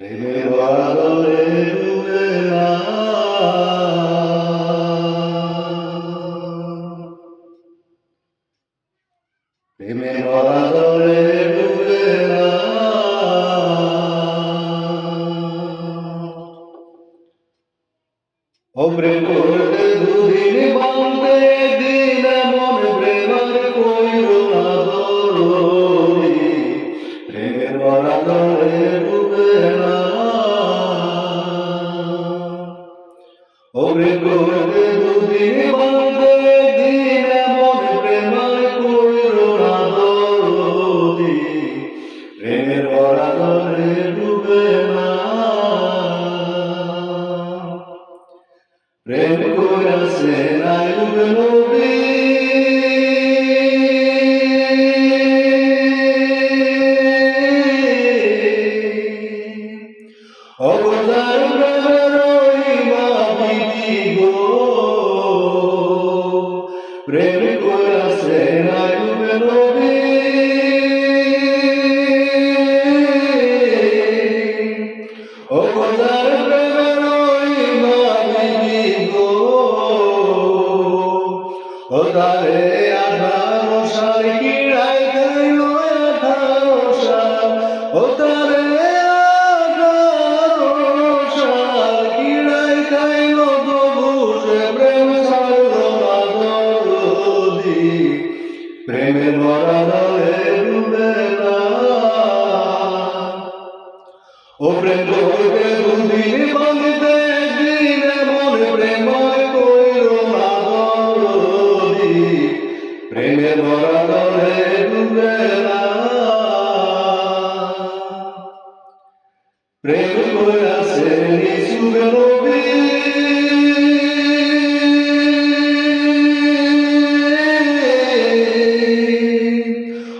প্রেমের বাদলে ডুবে না প্রেমের বাদলে ডুবে না ও প্রেম করতে দুদিন বাঁধতে দিন এমন প্রেমার কইর না দরদি প্রেমের বাদলে ডুবে না ও প্রেম করতে দুদিন বাঁধতে দিন এমন প্রেমার কইর না দরদি প্রেমের বাদলে ডুবে না প্রেম করেছে নায়ক নবী অবতার প্রেমের বিধি গো প্রেম করেছে নায়ক নবী অবতার প্রেমের ও তারে 18 সাল কিড়াই খাইল 18 সাল ও তারে 18 সাল কিড়াই খাইল তবু সে প্রেম ছাড়ল না দরদি প্রেমের বাদলে ডুবে না ও প্রেম করতে দুদিন বাঁধতে দিন এমন প্রেমায় কইর না দরদি প্রেমের বাদলে ডুবে না প্রেম করেছে নিছুক নবী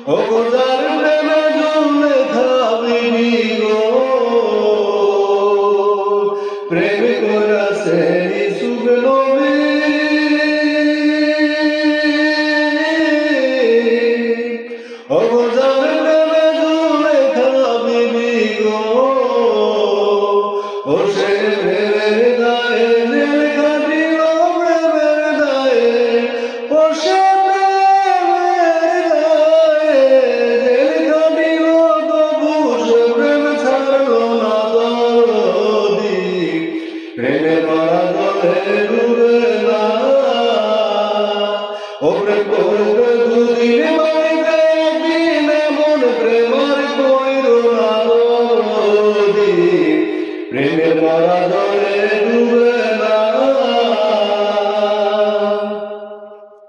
ও যার প্রেমে জমলে খাবিনি গো প্রেম করেছে নিছুক নবী ও যার প্রেমে জমলে খাবিনি গো ও সে প্রেমের দায়ে জেল খাটিল প্রেমের দায়ে ও সে প্রেমের দায়ে জেল খাটিল তবু সে প্রেম ছাড়ল না দরদি প্রেমের বাদলে ডুবে না ও প্রেম করতে দুদিন বাড়িতে একদিন এমন প্রেমার কইর না দরদি প্রেমের বাদলে